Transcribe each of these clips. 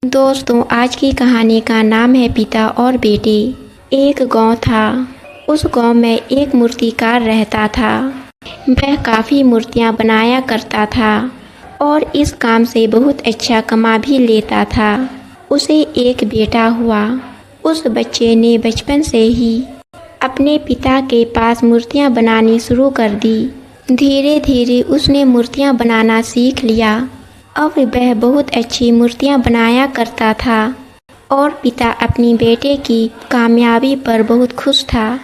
दोस्तों, आज की कहानी का नाम है पिता और बेटे। एक गांव था। उस गांव में एक मूर्तिकार रहता था। वह काफ़ी मूर्तियां बनाया करता था और इस काम से बहुत अच्छा कमा भी लेता था। उसे एक बेटा हुआ। उस बच्चे ने बचपन से ही अपने पिता के पास मूर्तियां बनानी शुरू कर दी। धीरे धीरे उसने मूर्तियां बनाना सीख लिया। अब वह बहुत अच्छी मूर्तियां बनाया करता था और पिता अपनी बेटे की कामयाबी पर बहुत खुश था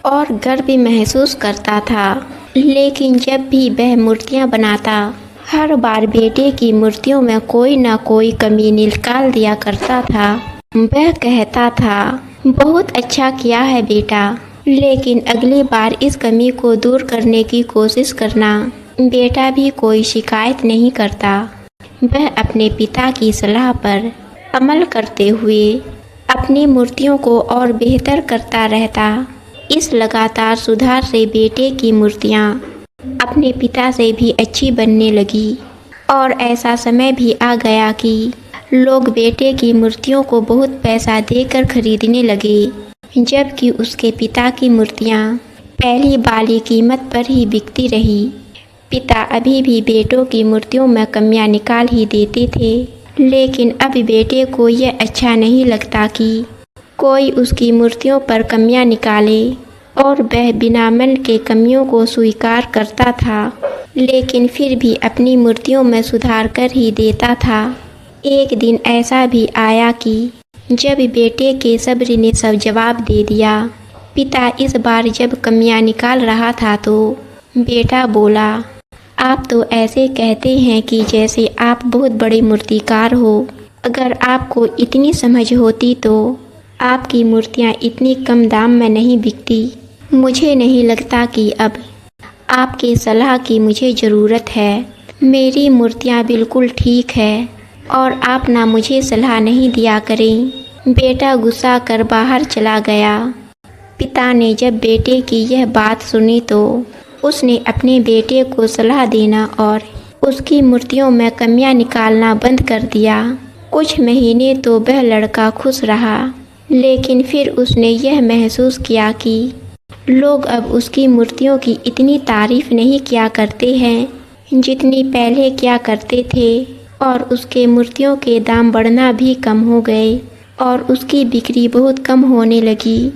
और गर्व महसूस करता था। लेकिन जब भी वह मूर्तियां बनाता, हर बार बेटे की मूर्तियों में कोई न कोई कमी निकाल दिया करता था। वह कहता था, बहुत अच्छा किया है बेटा, लेकिन अगली बार इस कमी को दूर करने की कोशिश करना। बेटा भी कोई शिकायत नहीं करता। वह अपने पिता की सलाह पर अमल करते हुए अपनी मूर्तियों को और बेहतर करता रहता। इस लगातार सुधार से बेटे की मूर्तियाँ अपने पिता से भी अच्छी बनने लगी और ऐसा समय भी आ गया कि लोग बेटे की मूर्तियों को बहुत पैसा देकर खरीदने लगे, जबकि उसके पिता की मूर्तियाँ पहली वाली कीमत पर ही बिकती रही। पिता अभी भी बेटों की मूर्तियों में कमियां निकाल ही देते थे, लेकिन अब बेटे को यह अच्छा नहीं लगता कि कोई उसकी मूर्तियों पर कमियां निकाले और वह बिना मन के कमियों को स्वीकार करता था, लेकिन फिर भी अपनी मूर्तियों में सुधार कर ही देता था। एक दिन ऐसा भी आया कि जब बेटे के सब्र ने सब जवाब दे दिया। पिता इस बार जब कमियां निकाल रहा था तो बेटा बोला, आप तो ऐसे कहते हैं कि जैसे आप बहुत बड़े मूर्तिकार हो। अगर आपको इतनी समझ होती तो आपकी मूर्तियाँ इतनी कम दाम में नहीं बिकती। मुझे नहीं लगता कि अब आपके सलाह की मुझे ज़रूरत है। मेरी मूर्तियाँ बिल्कुल ठीक है और आप ना मुझे सलाह नहीं दिया करें। बेटा गुस्सा कर बाहर चला गया। पिता ने जब बेटे की यह बात सुनी तो उसने अपने बेटे को सलाह देना और उसकी मूर्तियों में कमियां निकालना बंद कर दिया। कुछ महीने तो वह लड़का खुश रहा, लेकिन फिर उसने यह महसूस किया कि लोग अब उसकी मूर्तियों की इतनी तारीफ नहीं किया करते हैं जितनी पहले किया करते थे और उसके मूर्तियों के दाम बढ़ना भी कम हो गए और उसकी बिक्री बहुत कम होने लगी।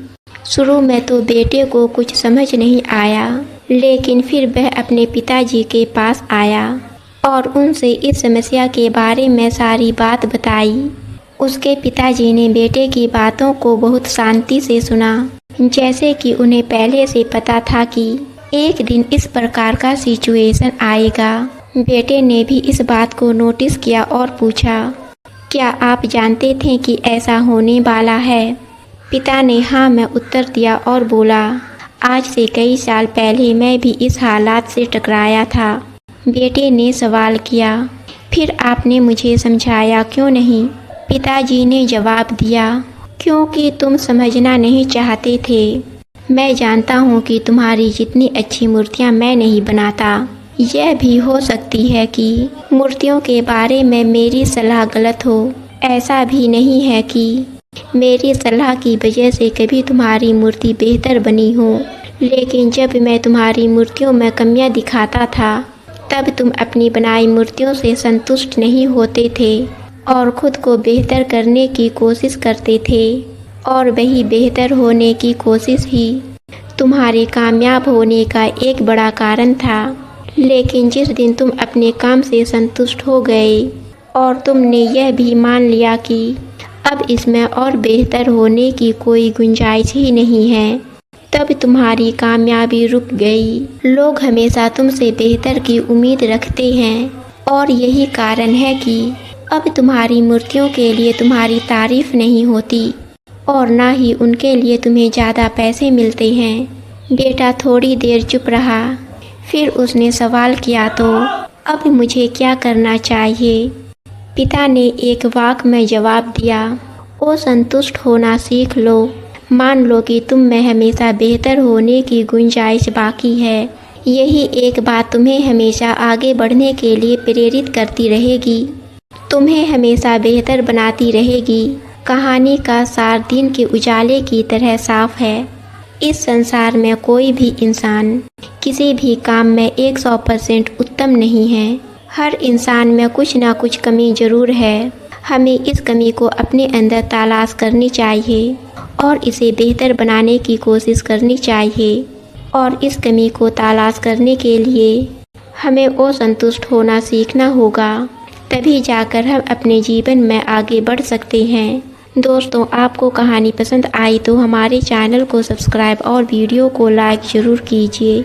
शुरू में तो बेटे को कुछ समझ नहीं आया, लेकिन फिर वह अपने पिताजी के पास आया और उनसे इस समस्या के बारे में सारी बात बताई। उसके पिताजी ने बेटे की बातों को बहुत शांति से सुना, जैसे कि उन्हें पहले से पता था कि एक दिन इस प्रकार का सिचुएशन आएगा। बेटे ने भी इस बात को नोटिस किया और पूछा, क्या आप जानते थे कि ऐसा होने वाला है? पिता ने हाँ में उत्तर दिया और बोला, आज से कई साल पहले मैं भी इस हालात से टकराया था। बेटे ने सवाल किया, फिर आपने मुझे समझाया क्यों नहीं? पिताजी ने जवाब दिया, क्योंकि तुम समझना नहीं चाहते थे। मैं जानता हूँ कि तुम्हारी जितनी अच्छी मूर्तियाँ मैं नहीं बनाता। यह भी हो सकती है कि मूर्तियों के बारे में मेरी सलाह गलत हो। ऐसा भी नहीं है कि मेरी सलाह की वजह से कभी तुम्हारी मूर्ति बेहतर बनी हो, लेकिन जब मैं तुम्हारी मूर्तियों में कमियां दिखाता था तब तुम अपनी बनाई मूर्तियों से संतुष्ट नहीं होते थे और खुद को बेहतर करने की कोशिश करते थे, और वही बेहतर होने की कोशिश ही तुम्हारे कामयाब होने का एक बड़ा कारण था। लेकिन जिस दिन तुम अपने काम से संतुष्ट हो गए और तुमने यह भी मान लिया कि अब इसमें और बेहतर होने की कोई गुंजाइश ही नहीं है, तब तुम्हारी कामयाबी रुक गई। लोग हमेशा तुमसे बेहतर की उम्मीद रखते हैं और यही कारण है कि अब तुम्हारी मूर्तियों के लिए तुम्हारी तारीफ नहीं होती और ना ही उनके लिए तुम्हें ज़्यादा पैसे मिलते हैं। बेटा थोड़ी देर चुप रहा, फिर उसने सवाल किया, तो अब मुझे क्या करना चाहिए? पिता ने एक वाक में जवाब दिया, ओ संतुष्ट होना सीख लो। मान लो कि तुम में हमेशा बेहतर होने की गुंजाइश बाकी है। यही एक बात तुम्हें हमेशा आगे बढ़ने के लिए प्रेरित करती रहेगी। तुम्हें हमेशा बेहतर बनाती रहेगी। कहानी का सार दिन के उजाले की तरह साफ है। इस संसार में कोई भी इंसान किसी भी काम में 100% उत्तम नहीं है। हर इंसान में कुछ ना कुछ कमी जरूर है। हमें इस कमी को अपने अंदर तलाश करनी चाहिए और इसे बेहतर बनाने की कोशिश करनी चाहिए। और इस कमी को तलाश करने के लिए हमें असंतुष्ट होना सीखना होगा। तभी जाकर हम अपने जीवन में आगे बढ़ सकते हैं। दोस्तों, आपको कहानी पसंद आई तो हमारे चैनल को सब्सक्राइब और वीडियो को लाइक ज़रूर कीजिए।